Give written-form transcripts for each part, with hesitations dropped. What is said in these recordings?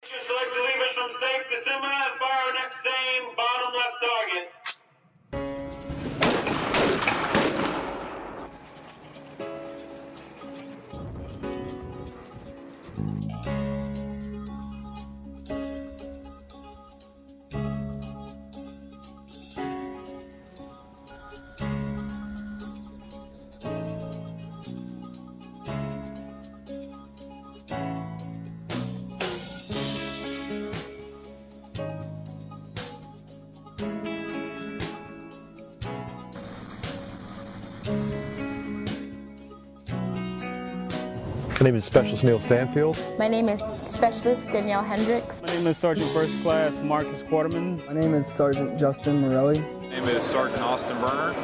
Select to leave us from safe to semi and fire next same bottom left target. My name is Specialist Neil Stanfield. My name is Specialist Danielle Hendricks. My name is Sergeant First Class Marcus Quarterman. My name is Sergeant Justin Morelli. My name is Sergeant Austin Berner.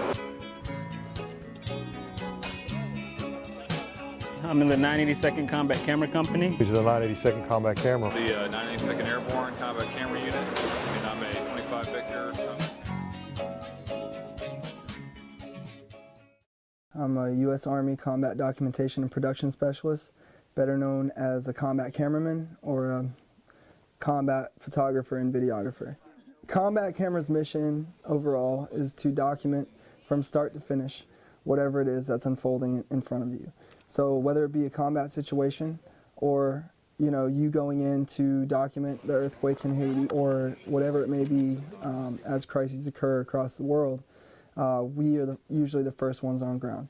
I'm in the 982nd Combat Camera Company. Which is a 982nd Combat Camera. The 982nd Airborne Combat Camera Unit, and I'm a 25 Victor. I'm a U.S. Army Combat Documentation and Production Specialist, better known as a combat cameraman or a combat photographer and videographer. Combat camera's mission overall is to document from start to finish whatever it is that's unfolding in front of you. So whether it be a combat situation or you going in to document the earthquake in Haiti or whatever it may be as crises occur across the world, we are usually the first ones on ground.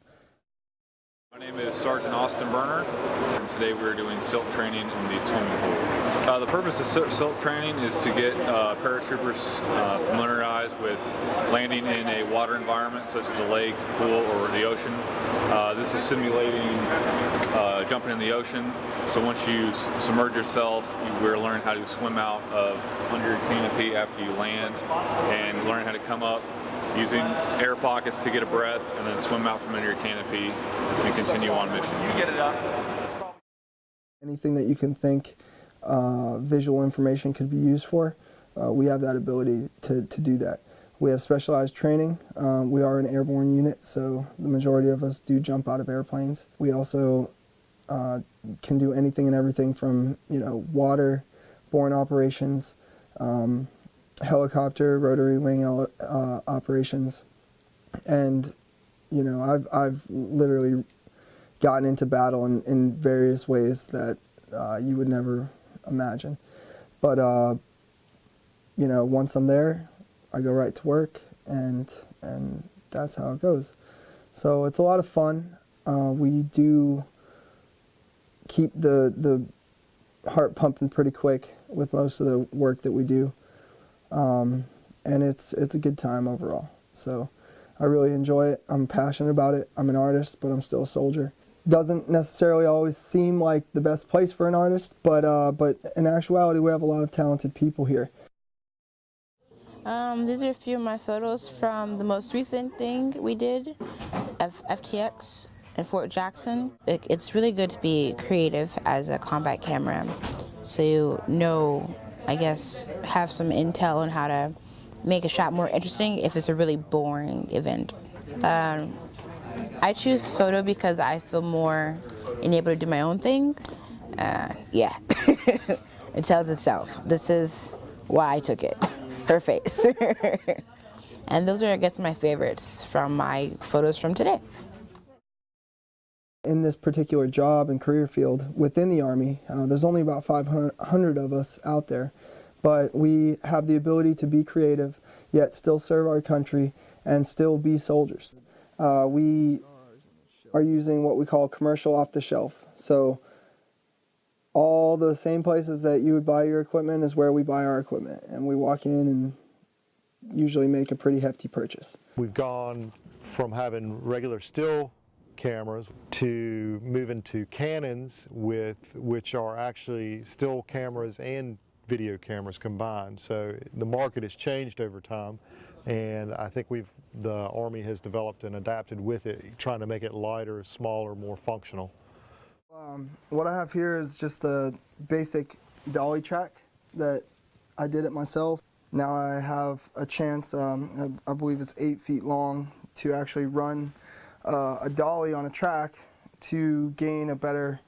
My name is Sergeant Austin Berner, and today we're doing silk training in the swimming pool. The purpose of silk training is to get paratroopers familiarized with landing in a water environment such as a lake, pool, or the ocean. This is simulating jumping in the ocean, so once you submerge yourself, you will learn how to swim out of under your canopy after you land and learn how to come up using air pockets to get a breath and then swim out from under your canopy and continue on mission. You get it up. Anything that you can think visual information could be used for, we have that ability to do that. We have specialized training. We are an airborne unit, so the majority of us do jump out of airplanes. We also can do anything and everything from water-borne operations, helicopter, rotary wing operations, and I've literally gotten into battle in various ways that you would never imagine. But once I'm there, I go right to work, and that's how it goes. So it's a lot of fun. We do keep the heart pumping pretty quick with most of the work that we do. And it's a good time overall. So I really enjoy it. I'm passionate about it. I'm an artist, but I'm still a soldier. Doesn't necessarily always seem like the best place for an artist, but in actuality, we have a lot of talented people here. These are a few of my photos from the most recent thing we did, FTX in Fort Jackson. It's really good to be creative as a combat camera, so I guess, have some intel on how to make a shot more interesting if it's a really boring event. I choose photo because I feel more enabled to do my own thing. Yeah, it tells itself. This is why I took it, her face. And those are, I guess, my favorites from my photos from today. In this particular job and career field within the Army, there's only about 500 of us out there, but we have the ability to be creative, yet still serve our country and still be soldiers. We are using what we call commercial off-the-shelf. So all the same places that you would buy your equipment is where we buy our equipment, and we walk in and usually make a pretty hefty purchase. We've gone from having regular still cameras to moving to Canons, which are actually still cameras and video cameras combined. So the market has changed over time, and I think the Army has developed and adapted with it, trying to make it lighter, smaller, more functional. What I have here is just a basic dolly track that I did it myself. Now I have a chance, I believe it's 8 feet long, to actually run a dolly on a track to gain a better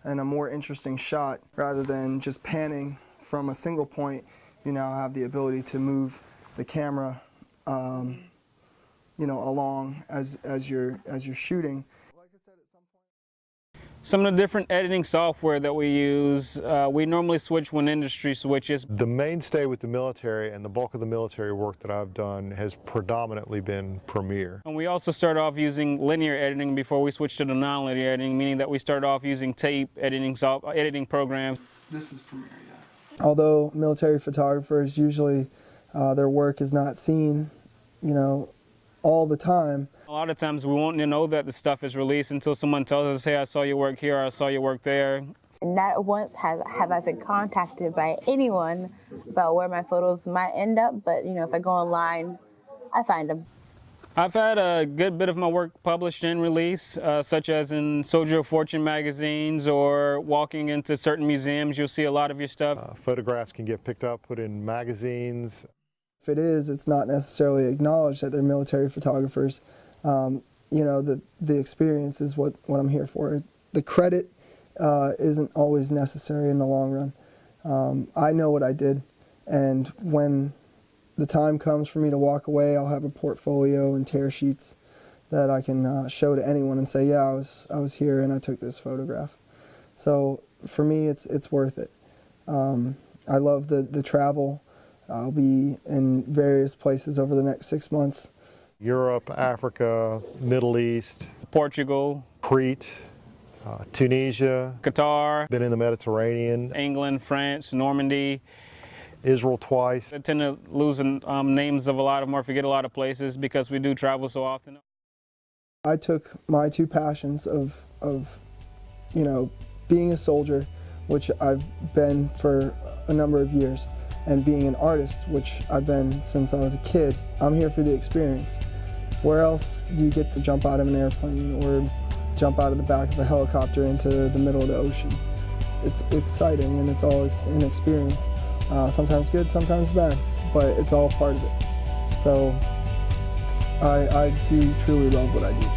and a more interesting shot rather than just panning from a single point, you now have the ability to move the camera, you know, along as you're shooting. Some of the different editing software that we use, we normally switch when industry switches. The mainstay with the military and the bulk of the military work that I've done has predominantly been Premiere. And we also start off using linear editing before we switch to the non-linear editing, meaning that we start off using tape editing programs. This is Premiere, yeah. Although military photographers usually their work is not seen, you know, all the time. A lot of times we won't know that the stuff is released until someone tells us, hey, I saw your work here, or I saw your work there. Not once have I been contacted by anyone about where my photos might end up, but you know, if I go online, I find them. I've had a good bit of my work published and released, such as in Soldier of Fortune magazines, or walking into certain museums, you'll see a lot of your stuff. Photographs can get picked up, put in magazines. If it is, it's not necessarily acknowledged that they're military photographers. You know, the experience is what I'm here for. The credit isn't always necessary in the long run. I know what I did, and when the time comes for me to walk away, I'll have a portfolio and tear sheets that I can show to anyone and say, yeah, I was here and I took this photograph. So for me, it's worth it. I love the travel. I'll be in various places over the next 6 months. Europe, Africa, Middle East, Portugal, Crete, Tunisia, Qatar, been in the Mediterranean, England, France, Normandy. Israel twice. I tend to lose names of a lot of them or forget a lot of places because we do travel so often. I took my two passions of you know, being a soldier, which I've been for a number of years, and being an artist, which I've been since I was a kid. I'm here for the experience. Where else do you get to jump out of an airplane or jump out of the back of a helicopter into the middle of the ocean? It's exciting and it's all an experience. Sometimes good, sometimes bad, but it's all part of it. So I do truly love what I do.